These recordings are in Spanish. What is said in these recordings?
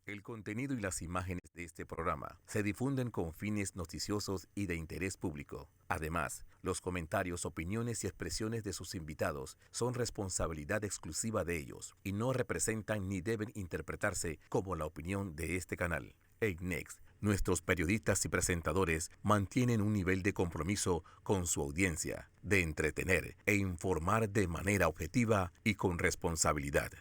El contenido y las imágenes de este programa se difunden con fines noticiosos y de interés público. Además, los comentarios, opiniones y expresiones de sus invitados son responsabilidad exclusiva de ellos y no representan ni deben interpretarse como la opinión de este canal. EICNEX, nuestros periodistas y presentadores mantienen un nivel de compromiso con su audiencia, de entretener e informar de manera objetiva y con responsabilidad.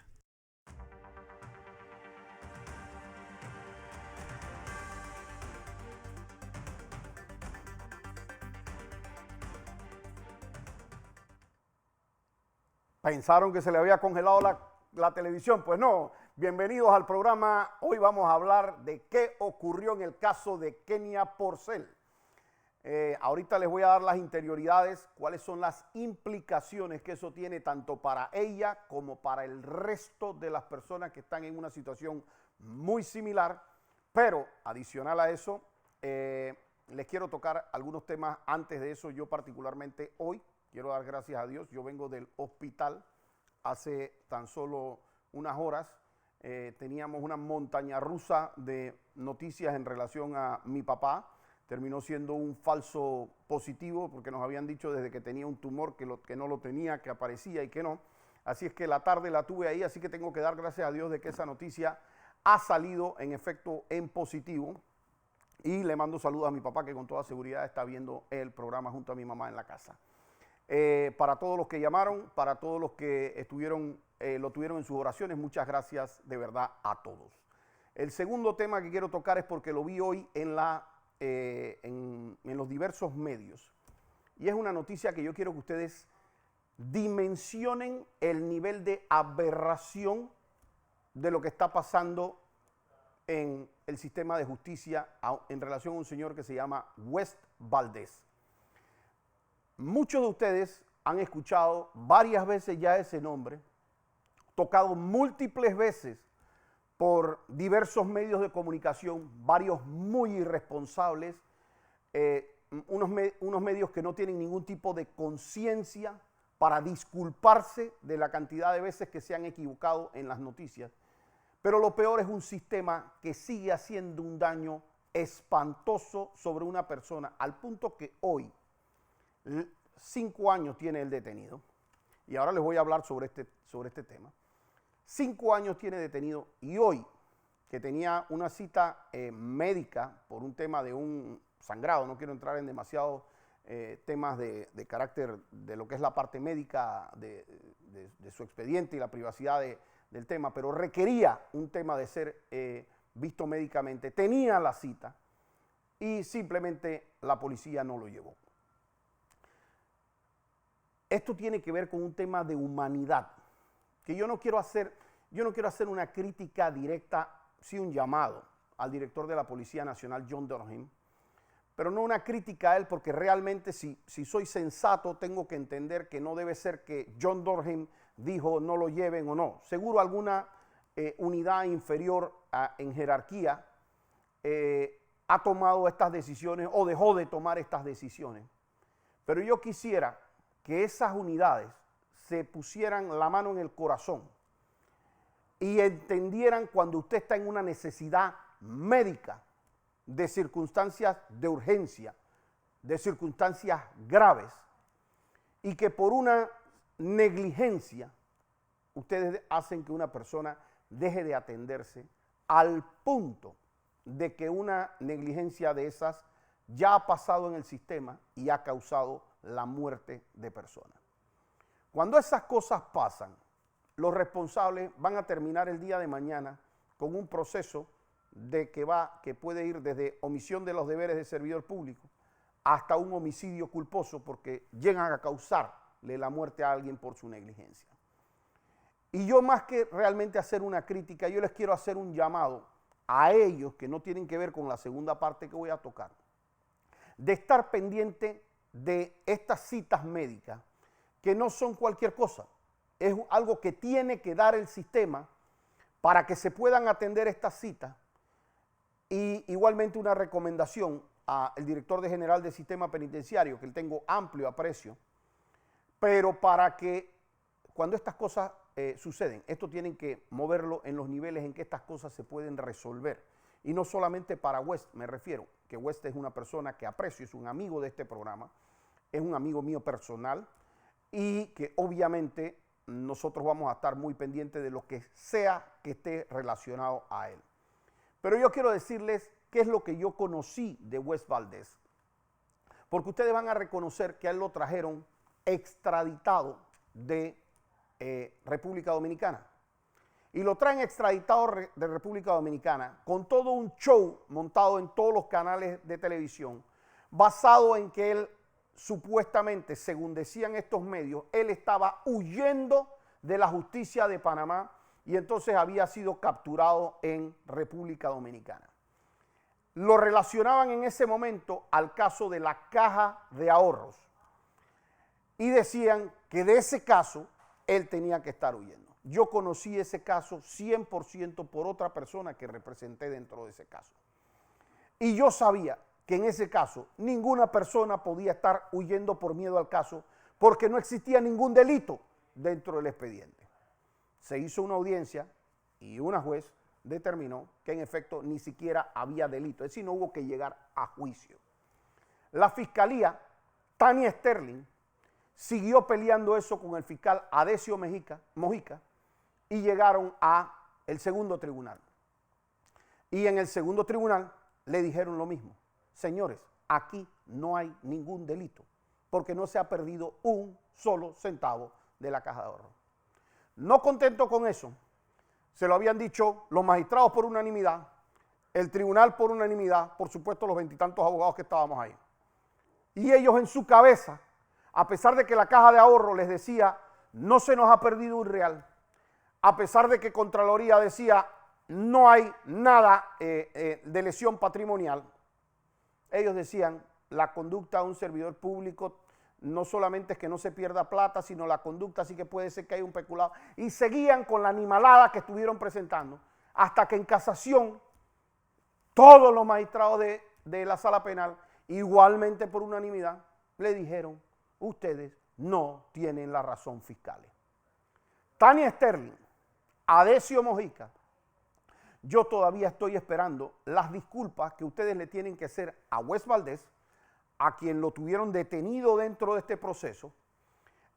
Pensaron que se le había congelado la televisión. Pues no, bienvenidos al programa. Hoy vamos a hablar de qué ocurrió en el caso de Kenia Porcel. Ahorita les voy a dar las interioridades, cuáles son las implicaciones que eso tiene tanto para ella como para el resto de las personas que están en una situación muy similar. Pero adicional a eso, les quiero tocar algunos temas antes de eso. Yo particularmente hoy quiero dar gracias a Dios. Yo vengo del hospital hace tan solo unas horas. Teníamos una montaña rusa de noticias en relación a mi papá. Terminó siendo un falso positivo porque nos habían dicho desde que tenía un tumor que no lo tenía, que aparecía y que no. Así es que la tarde la tuve ahí, así que tengo que dar gracias a Dios de que esa noticia ha salido en efecto en positivo. Y le mando saludos a mi papá que con toda seguridad está viendo el programa junto a mi mamá en la casa. Para todos los que llamaron, para todos los que lo tuvieron en sus oraciones, muchas gracias de verdad a todos. El segundo tema que quiero tocar es porque lo vi hoy en los diversos medios. Y es una noticia que yo quiero que ustedes dimensionen el nivel de aberración de lo que está pasando en el sistema de justicia en relación a un señor que se llama West Valdez. Muchos de ustedes han escuchado varias veces ya ese nombre, tocado múltiples veces por diversos medios de comunicación, varios muy irresponsables, unos medios que no tienen ningún tipo de conciencia para disculparse de la cantidad de veces que se han equivocado en las noticias. Pero lo peor es un sistema que sigue haciendo un daño espantoso sobre una persona, al punto que hoy, 5 años tiene el detenido, y ahora les voy a hablar sobre este tema. 5 años tiene detenido y hoy, que tenía una cita médica por un tema de un sangrado, no quiero entrar en demasiados temas de carácter de lo que es la parte médica de su expediente y la privacidad del tema, pero requería un tema de ser visto médicamente, tenía la cita y simplemente la policía no lo llevó. Esto tiene que ver con un tema de humanidad, que yo no quiero hacer una crítica directa, sí un llamado al director de la Policía Nacional, John Durham, pero no una crítica a él, porque realmente si soy sensato tengo que entender que no debe ser que John Durham dijo no lo lleven o no. Seguro alguna unidad inferior en jerarquía ha tomado estas decisiones o dejó de tomar estas decisiones, pero yo quisiera que esas unidades se pusieran la mano en el corazón y entendieran cuando usted está en una necesidad médica, de circunstancias de urgencia, de circunstancias graves, y que por una negligencia ustedes hacen que una persona deje de atenderse al punto de que una negligencia de esas ya ha pasado en el sistema y ha causado la muerte de personas. Cuando esas cosas pasan, los responsables van a terminar el día de mañana con un proceso que puede ir desde omisión de los deberes de servidor público hasta un homicidio culposo porque llegan a causarle la muerte a alguien por su negligencia. Y yo, más que realmente hacer una crítica, yo les quiero hacer un llamado a ellos que no tienen que ver con la segunda parte que voy a tocar, de estar pendiente de estas citas médicas, que no son cualquier cosa, es algo que tiene que dar el sistema para que se puedan atender estas citas. Y igualmente una recomendación al director general del sistema penitenciario, que le tengo amplio aprecio, pero para que cuando estas cosas suceden. Esto tienen que moverlo en los niveles en que estas cosas se pueden resolver. Y no solamente para West, me refiero, que West es una persona que aprecio, es un amigo de este programa, es un amigo mío personal y que obviamente nosotros vamos a estar muy pendientes de lo que sea que esté relacionado a él. Pero yo quiero decirles qué es lo que yo conocí de West Valdez, porque ustedes van a reconocer que a él lo trajeron extraditado de República Dominicana. Y lo traen extraditado de República Dominicana con todo un show montado en todos los canales de televisión, basado en que él supuestamente, según decían estos medios, él estaba huyendo de la justicia de Panamá y entonces había sido capturado en República Dominicana. Lo relacionaban en ese momento al caso de la Caja de Ahorros y decían que de ese caso él tenía que estar huyendo. Yo conocí ese caso 100% por otra persona que representé dentro de ese caso. Y yo sabía que en ese caso ninguna persona podía estar huyendo por miedo al caso porque no existía ningún delito dentro del expediente. Se hizo una audiencia y una juez determinó que en efecto ni siquiera había delito, es decir, no hubo que llegar a juicio. La fiscalía, Tania Sterling, siguió peleando eso con el fiscal Adesio Mojica y llegaron a el segundo tribunal. Y en el segundo tribunal le dijeron lo mismo. Señores, aquí no hay ningún delito porque no se ha perdido un solo centavo de la Caja de Ahorro. No contento con eso, se lo habían dicho los magistrados por unanimidad, el tribunal por unanimidad, por supuesto los 20 y tantos abogados que estábamos ahí. Y ellos en su cabeza, a pesar de que la Caja de Ahorro les decía, no se nos ha perdido un real, a pesar de que Contraloría decía, no hay nada de lesión patrimonial, ellos decían, la conducta de un servidor público no solamente es que no se pierda plata, sino la conducta sí que puede ser que haya un peculado. Y seguían con la animalada que estuvieron presentando, hasta que en casación, todos los magistrados de la sala penal, igualmente por unanimidad, le dijeron, ustedes no tienen la razón fiscal. Tania Sterling, Adesio Mojica, yo todavía estoy esperando las disculpas que ustedes le tienen que hacer a West Valdez, a quien lo tuvieron detenido dentro de este proceso,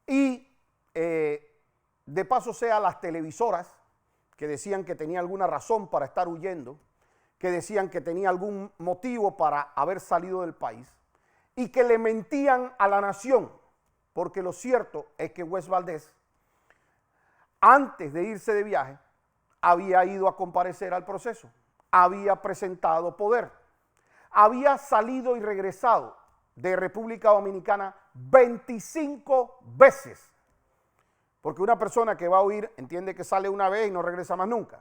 y de paso sea las televisoras que decían que tenía alguna razón para estar huyendo, que decían que tenía algún motivo para haber salido del país, y que le mentían a la nación, porque lo cierto es que West Valdez, antes de irse de viaje, había ido a comparecer al proceso, había presentado poder, había salido y regresado de República Dominicana 25 veces, porque una persona que va a huir entiende que sale una vez y no regresa más nunca,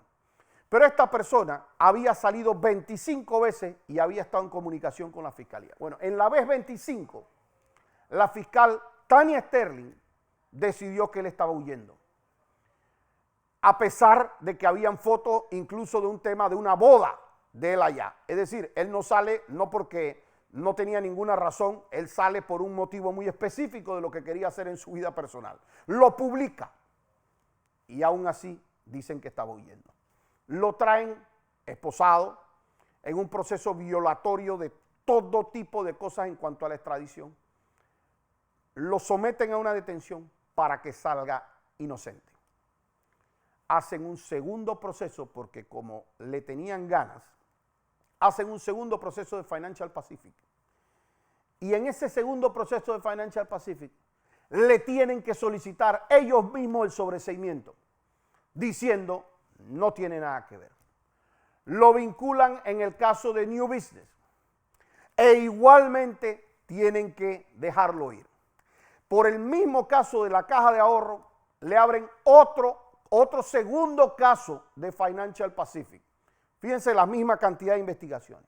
pero esta persona había salido 25 veces y había estado en comunicación con la fiscalía. Bueno, en la vez 25, la fiscal Tania Sterling decidió que él estaba huyendo, a pesar de que habían fotos incluso de un tema de una boda de él allá. Es decir, él no sale no porque no tenía ninguna razón, él sale por un motivo muy específico de lo que quería hacer en su vida personal. Lo publica y aún así dicen que estaba huyendo. Lo traen esposado en un proceso violatorio de todo tipo de cosas en cuanto a la extradición. Lo someten a una detención para que salga inocente. Hacen un segundo proceso porque como le tenían ganas, hacen un segundo proceso de Financial Pacific. Y en ese segundo proceso de Financial Pacific le tienen que solicitar ellos mismos el sobreseimiento, diciendo no tiene nada que ver. Lo vinculan en el caso de New Business e igualmente tienen que dejarlo ir. Por el mismo caso de la Caja de Ahorro, le abren otro segundo caso de Financial Pacific. Fíjense la misma cantidad de investigaciones.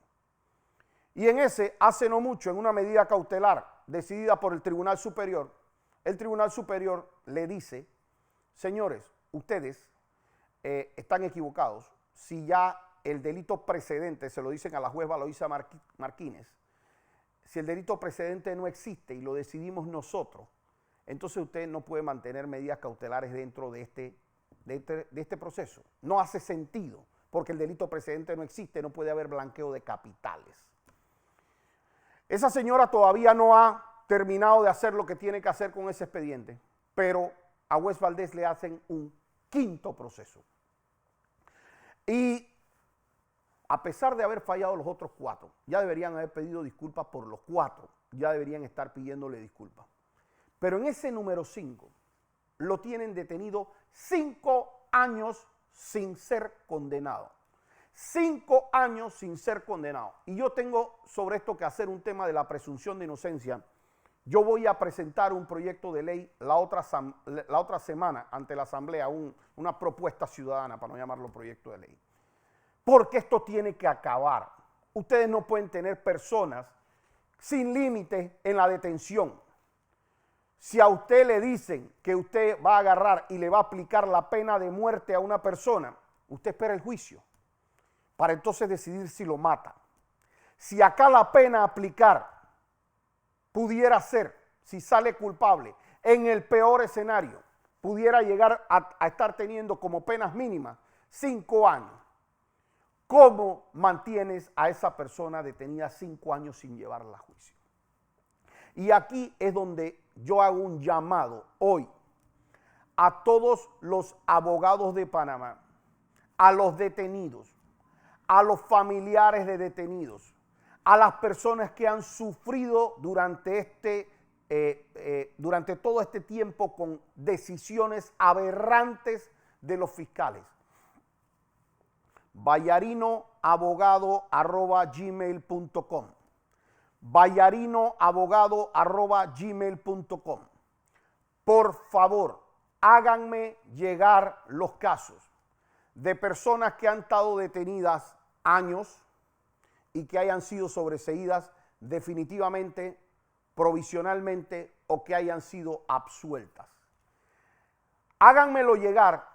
Y en ese, hace no mucho, en una medida cautelar decidida por el Tribunal Superior le dice, señores, ustedes están equivocados. Si ya el delito precedente, se lo dicen a la juez Valoisa Martínez, si el delito precedente no existe y lo decidimos nosotros, entonces usted no puede mantener medidas cautelares dentro de este de este proceso. No hace sentido, porque el delito precedente no existe, no puede haber blanqueo de capitales. Esa señora todavía no ha terminado de hacer lo que tiene que hacer con ese expediente, pero a Wes Valdez le hacen un quinto proceso. Y a pesar de haber fallado los otros 4, ya deberían haber pedido disculpas por los 4, ya deberían estar pidiéndole disculpas. Pero en ese número 5 lo tienen detenido 5 años sin ser condenado. 5 años sin ser condenado. Y yo tengo sobre esto que hacer un tema de la presunción de inocencia. Yo voy a presentar un proyecto de ley la otra semana ante la Asamblea, una propuesta ciudadana, para no llamarlo proyecto de ley. Porque esto tiene que acabar. Ustedes no pueden tener personas sin límites en la detención. Si a usted le dicen que usted va a agarrar y le va a aplicar la pena de muerte a una persona, usted espera el juicio para entonces decidir si lo mata. Si acá la pena a aplicar pudiera ser, si sale culpable, en el peor escenario, pudiera llegar a estar teniendo como penas mínimas 5 años. ¿Cómo mantienes a esa persona detenida 5 años sin llevarla a juicio? Y aquí es donde yo hago un llamado hoy a todos los abogados de Panamá, a los detenidos, a los familiares de detenidos, a las personas que han sufrido durante todo este tiempo con decisiones aberrantes de los fiscales. vallarinoabogado@gmail.com vallarinoabogado@gmail.com. Por favor, háganme llegar los casos de personas que han estado detenidas años y que hayan sido sobreseídas definitivamente, provisionalmente o que hayan sido absueltas. Háganmelo llegar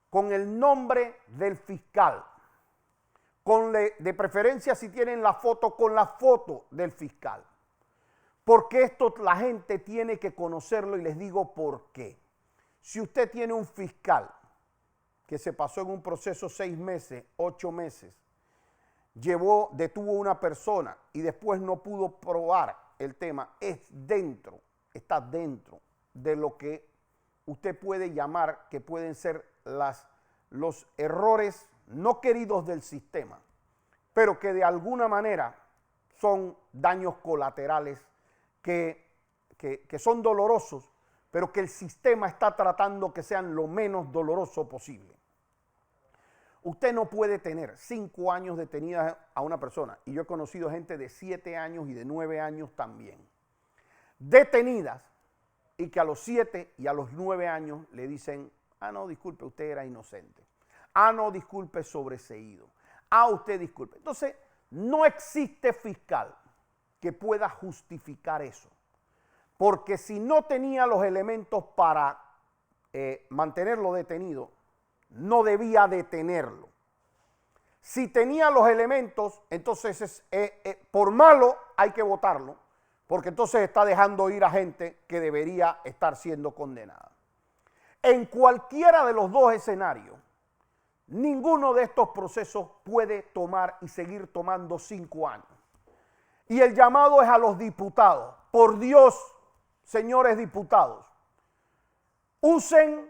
con el nombre del fiscal. De preferencia, si tienen la foto, con la foto del fiscal. Porque esto la gente tiene que conocerlo y les digo por qué. Si usted tiene un fiscal que se pasó en un proceso 6 meses, 8 meses, detuvo a una persona y después no pudo probar el tema, está dentro de lo que usted puede llamar que pueden ser los errores no queridos del sistema, pero que de alguna manera son daños colaterales que son dolorosos, pero que el sistema está tratando que sean lo menos doloroso posible. Usted no puede tener 5 años detenida a una persona, y yo he conocido gente de 7 años y de 9 años también, detenidas, y que a los 7 y a los 9 años le dicen, ah, no, disculpe, usted era inocente. Ah, no, disculpe, sobreseído. Ah, usted disculpe. Entonces, no existe fiscal que pueda justificar eso. Porque si no tenía los elementos para mantenerlo detenido, no debía detenerlo. Si tenía los elementos, entonces por malo hay que votarlo, porque entonces está dejando ir a gente que debería estar siendo condenada. En cualquiera de los dos escenarios, ninguno de estos procesos puede tomar y seguir tomando 5 años. Y el llamado es a los diputados. Por Dios, señores diputados, usen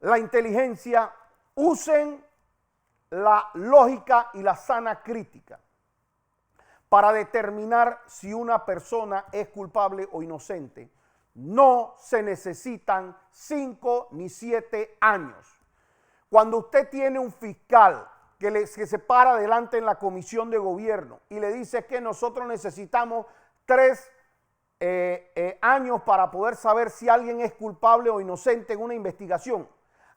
la inteligencia, usen la lógica y la sana crítica para determinar si una persona es culpable o inocente. No se necesitan 5 ni 7 años. Cuando usted tiene un fiscal que se para delante en la comisión de gobierno y le dice que nosotros necesitamos 3 años para poder saber si alguien es culpable o inocente en una investigación,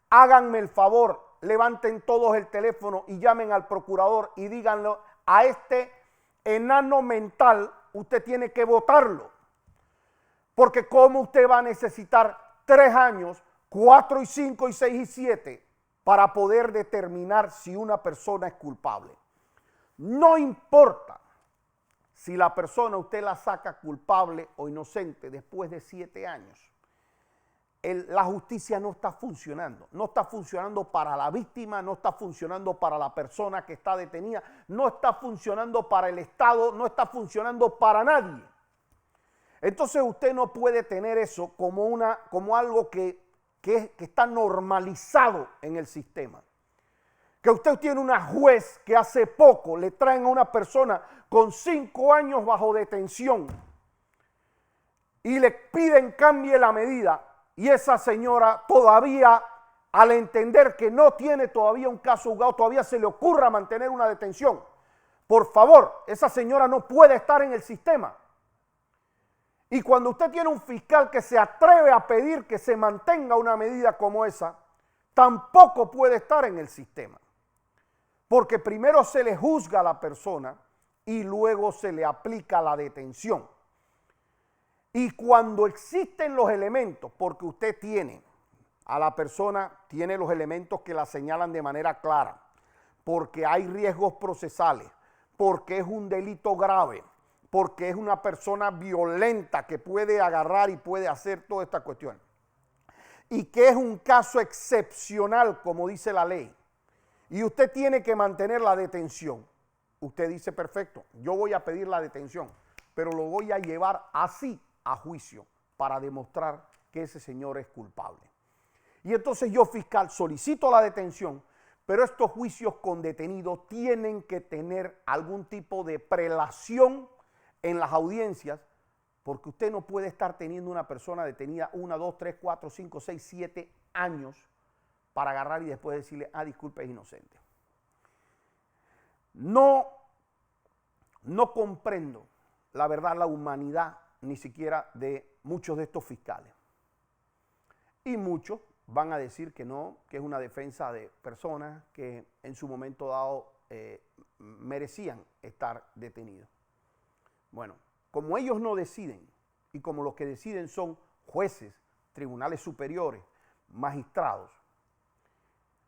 háganme el favor, levanten todos el teléfono y llamen al procurador y díganlo, a este enano mental usted tiene que votarlo. Porque ¿cómo usted va a necesitar 3 años, 4 y 5 y 6 y 7 para poder determinar si una persona es culpable? No importa si la persona usted la saca culpable o inocente después de 7 años. la justicia no está funcionando. No está funcionando para la víctima, no está funcionando para la persona que está detenida, no está funcionando para el Estado, no está funcionando para nadie. Entonces usted no puede tener eso como algo que está normalizado en el sistema. Que usted tiene una juez que hace poco le traen a una persona con 5 años bajo detención y le piden cambie la medida y esa señora todavía, al entender que no tiene todavía un caso juzgado, todavía se le ocurra mantener una detención. Por favor, esa señora no puede estar en el sistema. Y cuando usted tiene un fiscal que se atreve a pedir que se mantenga una medida como esa, tampoco puede estar en el sistema. Porque primero se le juzga a la persona y luego se le aplica la detención. Y cuando existen los elementos, porque usted tiene a la persona, tiene los elementos que la señalan de manera clara, porque hay riesgos procesales, porque es un delito grave, porque es una persona violenta que puede agarrar y puede hacer toda esta cuestión. Y que es un caso excepcional, como dice la ley. Y usted tiene que mantener la detención. Usted dice, perfecto, yo voy a pedir la detención, pero lo voy a llevar así a juicio para demostrar que ese señor es culpable. Y entonces yo, fiscal, solicito la detención, pero estos juicios con detenidos tienen que tener algún tipo de prelación en las audiencias, porque usted no puede estar teniendo una persona detenida 1, 2, 3, 4, 5, 6, 7 años para agarrar y después decirle, disculpe, es inocente. No comprendo, la verdad, la humanidad ni siquiera de muchos de estos fiscales. Y muchos van a decir que no, que es una defensa de personas que en su momento dado merecían estar detenidos. Bueno, como ellos no deciden y como los que deciden son jueces, tribunales superiores, magistrados,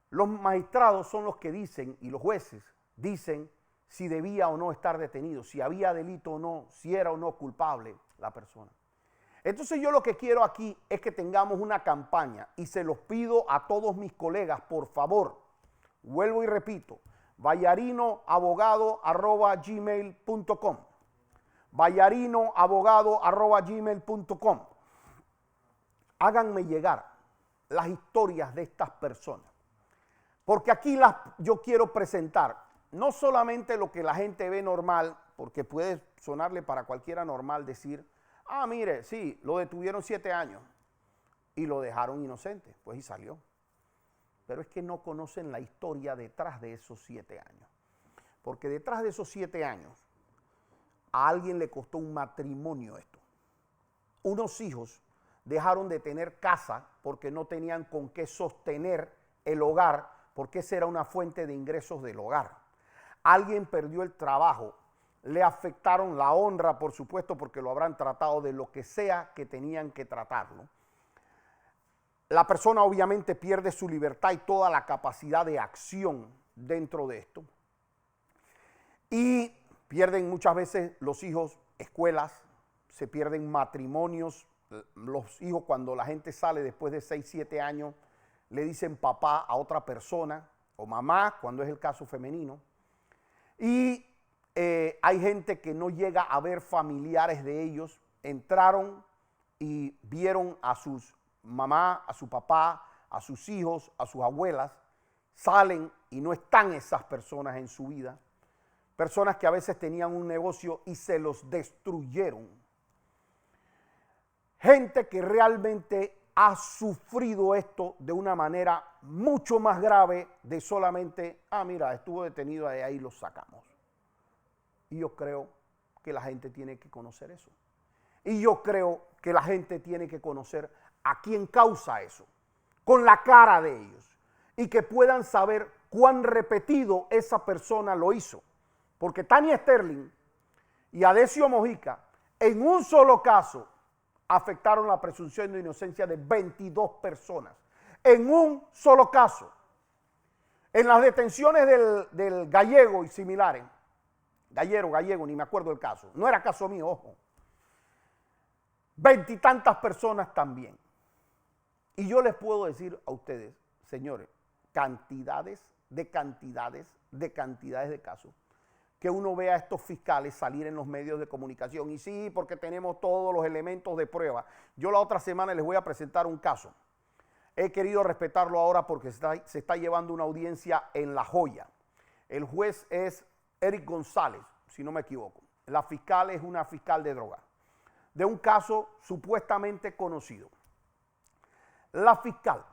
los magistrados son los que dicen y los jueces dicen si debía o no estar detenido, si había delito o no, si era o no culpable la persona. Entonces yo lo que quiero aquí es que tengamos una campaña y se los pido a todos mis colegas, por favor, vuelvo y repito, vallarinoabogado@gmail.com, vallarinoabogado@gmail.com. Háganme llegar las historias de estas personas, porque aquí yo quiero presentar no solamente lo que la gente ve normal, porque puede sonarle para cualquiera normal decir, mire, sí, lo detuvieron 7 años y lo dejaron inocente, pues y salió. Pero es que no conocen la historia detrás de esos 7 años. Porque detrás de esos 7 años, a alguien le costó un matrimonio esto. Unos hijos dejaron de tener casa porque no tenían con qué sostener el hogar, porque esa era una fuente de ingresos del hogar. Alguien perdió el trabajo, le afectaron la honra, por supuesto, porque lo habrán tratado de lo que sea que tenían que tratarlo. La persona obviamente pierde su libertad y toda la capacidad de acción dentro de esto. Y pierden muchas veces los hijos escuelas, se pierden matrimonios. Los hijos, cuando la gente sale después de 6, 7 años, le dicen papá a otra persona o mamá, cuando es el caso femenino. Y hay gente que no llega a ver familiares de ellos, entraron y vieron a sus mamá, a su papá, a sus hijos, a sus abuelas, salen y no están esas personas en su vida. Personas que a veces tenían un negocio y se los destruyeron. Gente que realmente ha sufrido esto de una manera mucho más grave de solamente, mira, estuvo detenido, de ahí lo sacamos. Y yo creo que la gente tiene que conocer eso. Y yo creo que la gente tiene que conocer a quién causa eso, con la cara de ellos. Y que puedan saber cuán repetido esa persona lo hizo. Porque Tania Sterling y Adesio Mojica, en un solo caso, afectaron la presunción de inocencia de 22 personas. En un solo caso. En las detenciones del Gallego y similares. Gallego, ni me acuerdo del caso. No era caso mío, ojo. 20 y tantas personas también. Y yo les puedo decir a ustedes, señores, cantidades de casos, que uno ve a estos fiscales salir en los medios de comunicación. Y sí, porque tenemos todos los elementos de prueba. Yo la otra semana les voy a presentar un caso. He querido respetarlo ahora porque se está llevando una audiencia en La Joya. El juez es Eric González, si no me equivoco. La fiscal es una fiscal de droga, de un caso supuestamente conocido. La fiscal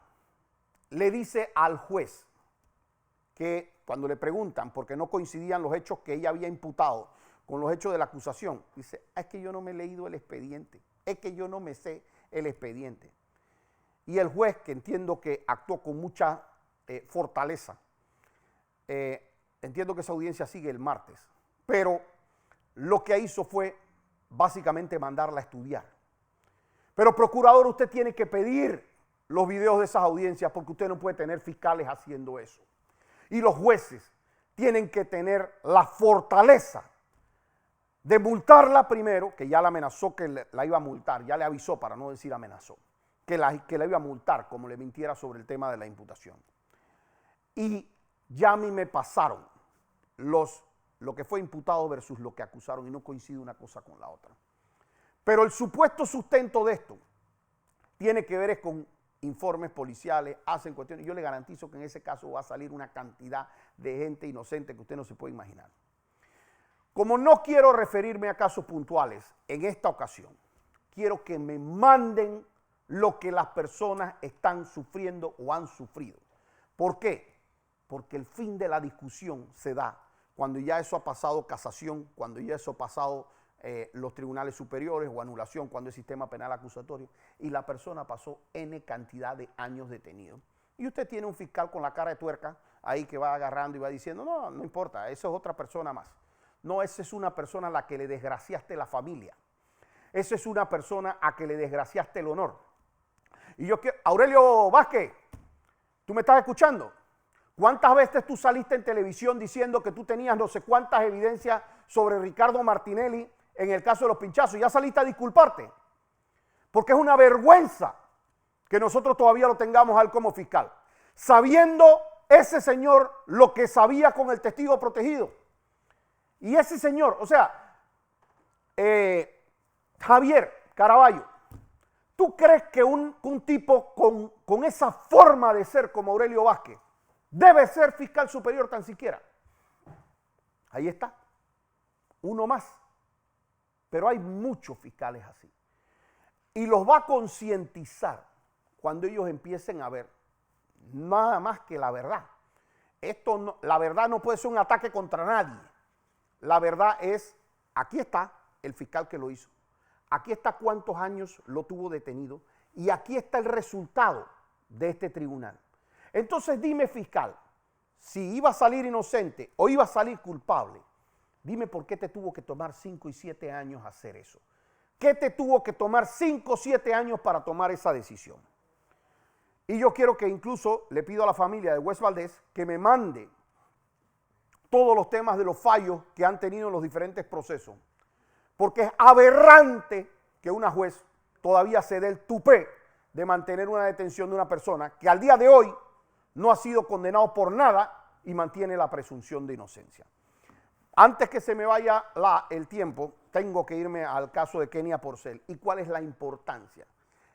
le dice al juez que cuando le preguntan, porque no coincidían los hechos que ella había imputado con los hechos de la acusación, dice, es que yo no me he leído el expediente, es que yo no me sé el expediente. Y el juez, que entiendo que actuó con mucha fortaleza, entiendo que esa audiencia sigue el martes, pero lo que hizo fue básicamente mandarla a estudiar. Pero procurador, usted tiene que pedir los videos de esas audiencias porque usted no puede tener fiscales haciendo eso. Y los jueces tienen que tener la fortaleza de multarla primero, que ya la amenazó que la iba a multar, ya le avisó, para no decir amenazó, que la iba a multar como le mintiera sobre el tema de la imputación. Y ya a mí me pasaron lo que fue imputado versus lo que acusaron y no coincide una cosa con la otra. Pero el supuesto sustento de esto tiene que ver con informes policiales, hacen cuestiones. Yo le garantizo que en ese caso va a salir una cantidad de gente inocente que usted no se puede imaginar. Como no quiero referirme a casos puntuales en esta ocasión, quiero que me manden lo que las personas están sufriendo o han sufrido. ¿Por qué? Porque el fin de la discusión se da cuando ya eso ha pasado casación, cuando ya eso ha pasado los tribunales superiores o anulación, cuando es sistema penal acusatorio, y la persona pasó N cantidad de años detenido. Y usted tiene un fiscal con la cara de tuerca ahí que va agarrando y va diciendo, no, no importa, eso es otra persona más. No, esa es una persona a la que le desgraciaste la familia. Esa es una persona a que le desgraciaste el honor. Y yo quiero, Aurelio Vázquez, ¿tú me estás escuchando? ¿Cuántas veces tú saliste en televisión diciendo que tú tenías no sé cuántas evidencias sobre Ricardo Martinelli en el caso de los pinchazos? Ya saliste a disculparte. Porque es una vergüenza que nosotros todavía lo tengamos a él como fiscal. Sabiendo ese señor lo que sabía con el testigo protegido. Y ese señor, o sea, Javier Caraballo, ¿tú crees que un tipo con esa forma de ser como Aurelio Vázquez debe ser fiscal superior tan siquiera? Ahí está, uno más. Pero hay muchos fiscales así. Y los va a concientizar cuando ellos empiecen a ver nada más que la verdad. Esto no, la verdad no puede ser un ataque contra nadie. La verdad es, aquí está el fiscal que lo hizo. Aquí está cuántos años lo tuvo detenido. Y aquí está el resultado de este tribunal. Entonces dime, fiscal, si iba a salir inocente o iba a salir culpable, dime por qué te tuvo que tomar 5 y 7 años hacer eso. ¿Qué te tuvo que tomar 5 o 7 años para tomar esa decisión? Y yo quiero que incluso le pido a la familia de Wes Valdez que me mande todos los temas de los fallos que han tenido en los diferentes procesos. Porque es aberrante que una juez todavía se dé el tupé de mantener una detención de una persona que al día de hoy no ha sido condenado por nada y mantiene la presunción de inocencia. Antes que se me vaya el tiempo, tengo que irme al caso de Kenia Porcel. ¿Y cuál es la importancia?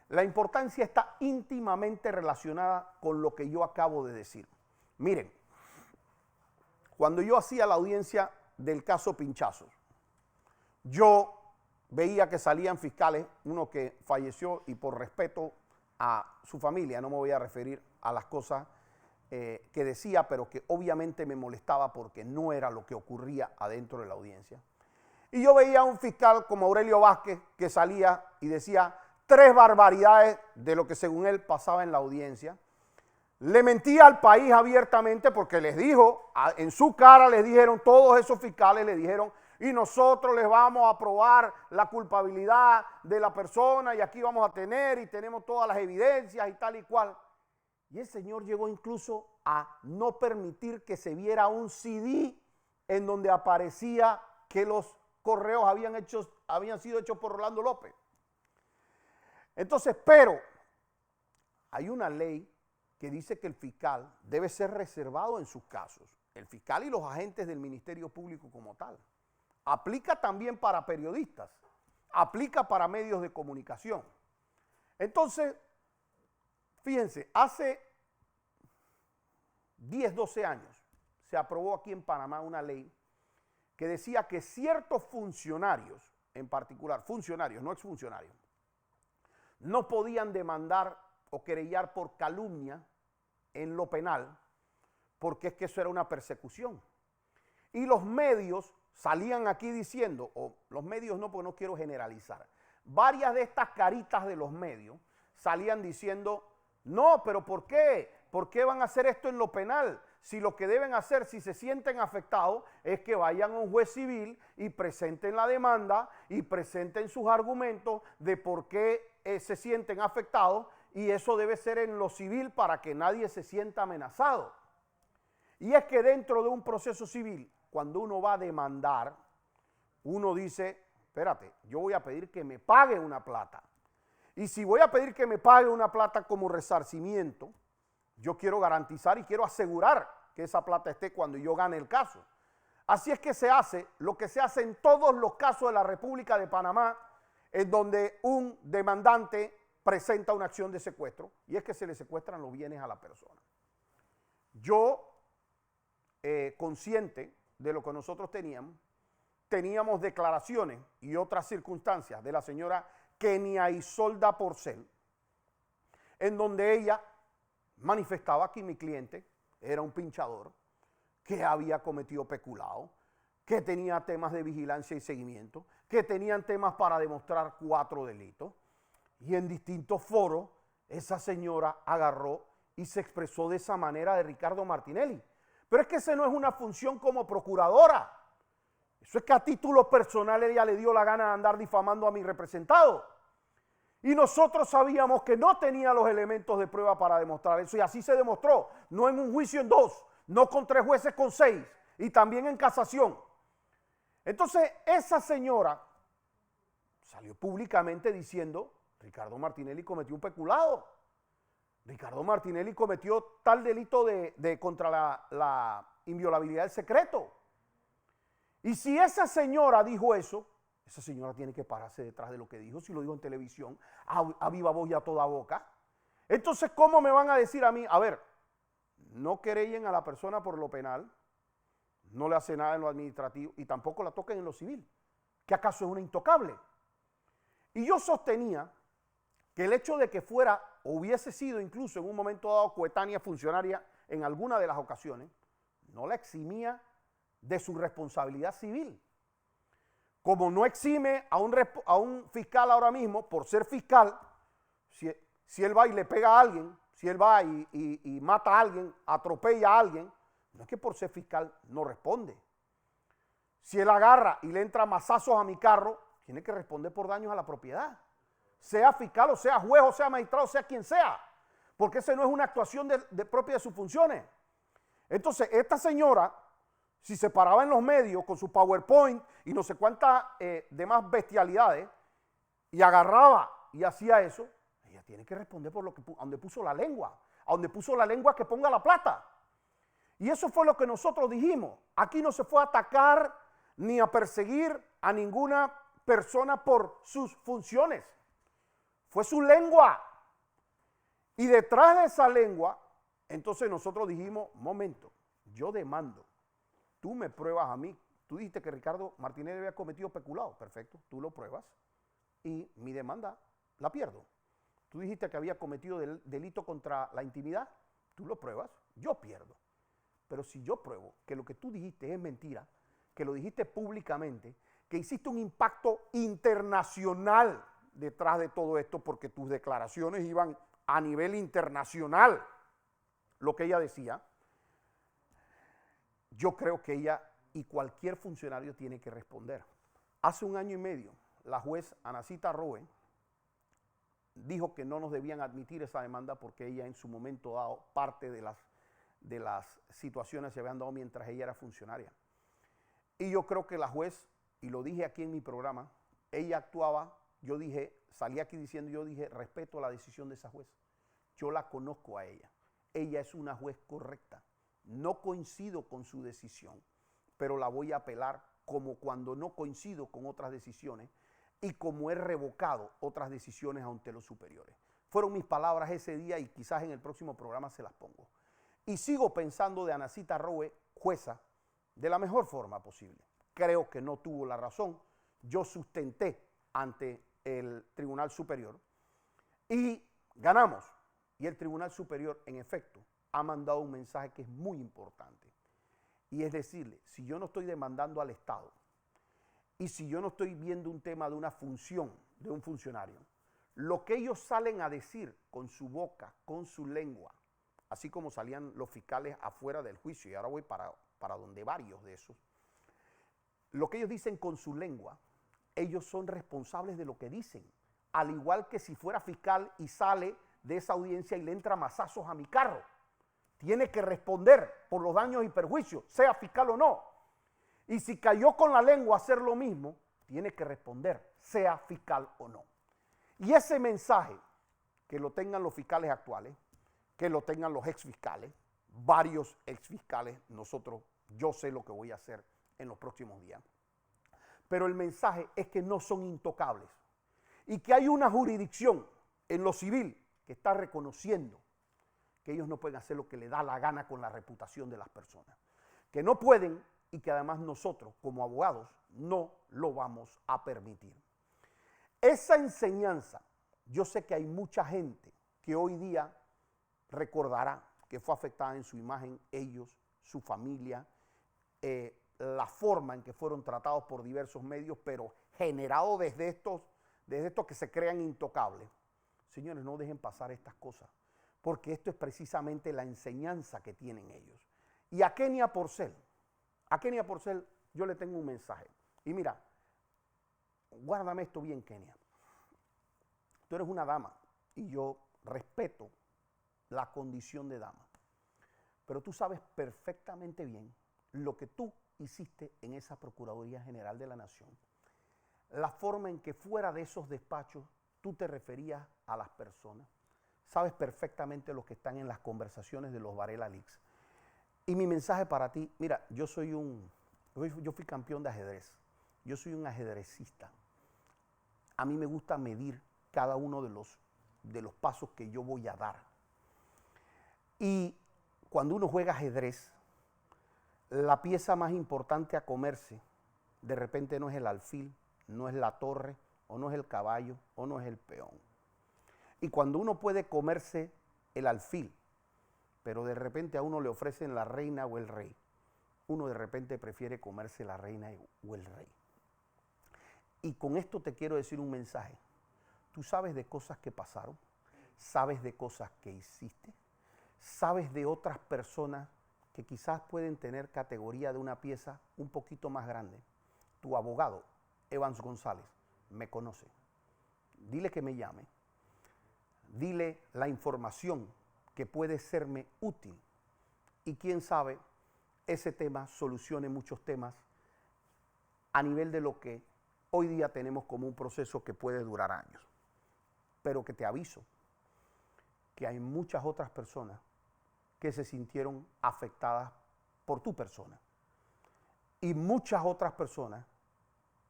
La importancia está íntimamente relacionada con lo que yo acabo de decir. Miren, cuando yo hacía la audiencia del caso Pinchazos, yo veía que salían fiscales, uno que falleció y por respeto a su familia, no me voy a referir a las cosas que decía, pero que obviamente me molestaba porque no era lo que ocurría adentro de la audiencia. Y yo veía a un fiscal como Aurelio Vázquez que salía y decía 3 barbaridades de lo que según él pasaba en la audiencia. Le mentía al país abiertamente porque les dijo, en su cara les dijeron, todos esos fiscales le dijeron, y nosotros les vamos a probar la culpabilidad de la persona y aquí vamos a tener y tenemos todas las evidencias y tal y cual. Y el señor llegó incluso a no permitir que se viera un CD en donde aparecía que los correos habían sido hechos por Rolando López. Entonces, pero hay una ley que dice que el fiscal debe ser reservado en sus casos. El fiscal y los agentes del Ministerio Público como tal. Aplica también para periodistas, aplica para medios de comunicación. Entonces, fíjense, hace 10, 12 años se aprobó aquí en Panamá una ley que decía que ciertos funcionarios, en particular funcionarios, no exfuncionarios, no podían demandar o querellar por calumnia en lo penal, porque es que eso era una persecución. Y los medios salían aquí diciendo, o los medios no, porque no quiero generalizar, varias de estas caritas de los medios salían diciendo, no, pero ¿por qué? ¿Por qué van a hacer esto en lo penal? Si lo que deben hacer, si se sienten afectados, es que vayan a un juez civil y presenten la demanda y presenten sus argumentos de por qué se sienten afectados, y eso debe ser en lo civil para que nadie se sienta amenazado. Y es que dentro de un proceso civil, cuando uno va a demandar, uno dice, espérate, yo voy a pedir que me pague una plata. Y si voy a pedir que me pague una plata como resarcimiento, yo quiero garantizar y quiero asegurar que esa plata esté cuando yo gane el caso. Así es que se hace lo que se hace en todos los casos de la República de Panamá, en donde un demandante presenta una acción de secuestro, y es que se le secuestran los bienes a la persona. Yo, consciente de lo que nosotros teníamos declaraciones y otras circunstancias de la señora Kenia Isolda Porcel, en donde ella manifestaba que mi cliente era un pinchador, que había cometido peculado, que tenía temas de vigilancia y seguimiento, que tenían temas para demostrar 4 delitos. Y en distintos foros, esa señora agarró y se expresó de esa manera de Ricardo Martinelli. Pero es que esa no es una función como procuradora. Eso es que a título personal ella le dio la gana de andar difamando a mi representado. Y nosotros sabíamos que no tenía los elementos de prueba para demostrar eso. Y así se demostró. No en un juicio en 2, no con 3 jueces con 6. Y también en casación. Entonces, esa señora salió públicamente diciendo, Ricardo Martinelli cometió un peculado. Ricardo Martinelli cometió tal delito de contra la inviolabilidad del secreto. Y si esa señora dijo eso, esa señora tiene que pararse detrás de lo que dijo, si lo dijo en televisión, a viva voz y a toda boca. Entonces, ¿cómo me van a decir a mí? A ver, no querellen a la persona por lo penal, no le hace nada en lo administrativo y tampoco la toquen en lo civil, que acaso es una intocable. Y yo sostenía que el hecho de que fuera o hubiese sido incluso en un momento dado coetánea funcionaria en alguna de las ocasiones, no la eximía de su responsabilidad civil. Como no exime a un fiscal ahora mismo por ser fiscal, si él va y le pega a alguien, si él va y mata a alguien, atropella a alguien, no es que por ser fiscal no responde. Si él agarra y le entra mazazos a mi carro, tiene que responder por daños a la propiedad. Sea fiscal, o sea juez, o sea magistrado, o sea quien sea. Porque esa no es una actuación propia de sus funciones. Entonces, esta señora, si se paraba en los medios con su PowerPoint y no sé cuántas demás bestialidades, y agarraba y hacía eso, ella tiene que responder por lo que a donde puso la lengua. A donde puso la lengua que ponga la plata. Y eso fue lo que nosotros dijimos. Aquí no se fue a atacar ni a perseguir a ninguna persona por sus funciones. Fue su lengua. Y detrás de esa lengua, entonces nosotros dijimos, momento, yo demando. Tú me pruebas a mí. Tú dijiste que Ricardo Martinelli había cometido peculado. Perfecto, tú lo pruebas y mi demanda la pierdo. Tú dijiste que había cometido delito contra la intimidad. Tú lo pruebas, yo pierdo. Pero si yo pruebo que lo que tú dijiste es mentira, que lo dijiste públicamente, que hiciste un impacto internacional detrás de todo esto, porque tus declaraciones iban a nivel internacional, lo que ella decía, yo creo que ella y cualquier funcionario tiene que responder. Hace 1 año y medio, la juez Anacita Roe dijo que no nos debían admitir esa demanda porque ella en su momento dado parte de las situaciones se habían dado mientras ella era funcionaria. Y yo creo que la juez, y lo dije aquí en mi programa, ella actuaba, yo dije, salí aquí diciendo, yo dije, respeto la decisión de esa juez. Yo la conozco a ella. Ella es una juez correcta. No coincido con su decisión, pero la voy a apelar como cuando no coincido con otras decisiones y como he revocado otras decisiones ante los superiores. Fueron mis palabras ese día y quizás en el próximo programa se las pongo. Y sigo pensando de Anacita Roe, jueza, de la mejor forma posible. Creo que no tuvo la razón. Yo sustenté ante el Tribunal Superior y ganamos. Y el Tribunal Superior, en efecto, ha mandado un mensaje que es muy importante. Y es decirle, si yo no estoy demandando al Estado y si yo no estoy viendo un tema de una función de un funcionario, lo que ellos salen a decir con su boca, con su lengua, así como salían los fiscales afuera del juicio, y ahora voy para donde varios de esos, lo que ellos dicen con su lengua, ellos son responsables de lo que dicen, al igual que si fuera fiscal y sale de esa audiencia y le entra mazazos a mi carro. Tiene que responder por los daños y perjuicios, sea fiscal o no. Y si cayó con la lengua a hacer lo mismo, tiene que responder, sea fiscal o no. Y ese mensaje, que lo tengan los fiscales actuales, que lo tengan los exfiscales, varios exfiscales, yo sé lo que voy a hacer en los próximos días. Pero el mensaje es que no son intocables y que hay una jurisdicción en lo civil que está reconociendo que ellos no pueden hacer lo que les da la gana con la reputación de las personas, que no pueden y que además nosotros como abogados no lo vamos a permitir. Esa enseñanza, yo sé que hay mucha gente que hoy día recordará que fue afectada en su imagen, ellos, su familia, la forma en que fueron tratados por diversos medios, pero generado desde estos que se crean intocables. Señores, no dejen pasar estas cosas, porque esto es precisamente la enseñanza que tienen ellos. Y a Kenia Porcel yo le tengo un mensaje. Y mira, guárdame esto bien, Kenia. Tú eres una dama y yo respeto la condición de dama. Pero tú sabes perfectamente bien lo que tú hiciste en esa Procuraduría General de la Nación. La forma en que fuera de esos despachos tú te referías a las personas. Sabes perfectamente lo que están en las conversaciones de los Varela Leaks. Y mi mensaje para ti, mira, yo fui campeón de ajedrez. Yo soy un ajedrecista. A mí me gusta medir cada uno de los pasos que yo voy a dar. Y cuando uno juega ajedrez, la pieza más importante a comerse, de repente no es el alfil, no es la torre, o no es el caballo, o no es el peón. Y cuando uno puede comerse el alfil, pero de repente a uno le ofrecen la reina o el rey, uno de repente prefiere comerse la reina o el rey. Y con esto te quiero decir un mensaje. Tú sabes de cosas que pasaron, sabes de cosas que hiciste, sabes de otras personas que quizás pueden tener categoría de una pieza un poquito más grande. Tu abogado, Evans González, me conoce. Dile que me llame. Dile la información que puede serme útil. Y quién sabe, ese tema solucione muchos temas a nivel de lo que hoy día tenemos como un proceso que puede durar años. Pero que te aviso que hay muchas otras personas que se sintieron afectadas por tu persona. Y muchas otras personas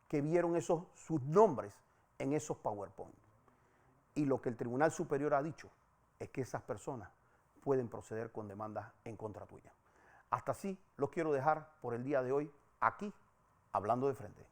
que vieron sus nombres en esos PowerPoint. Y lo que el Tribunal Superior ha dicho es que esas personas pueden proceder con demandas en contra tuya. Hasta así lo quiero dejar por el día de hoy aquí, hablando de frente.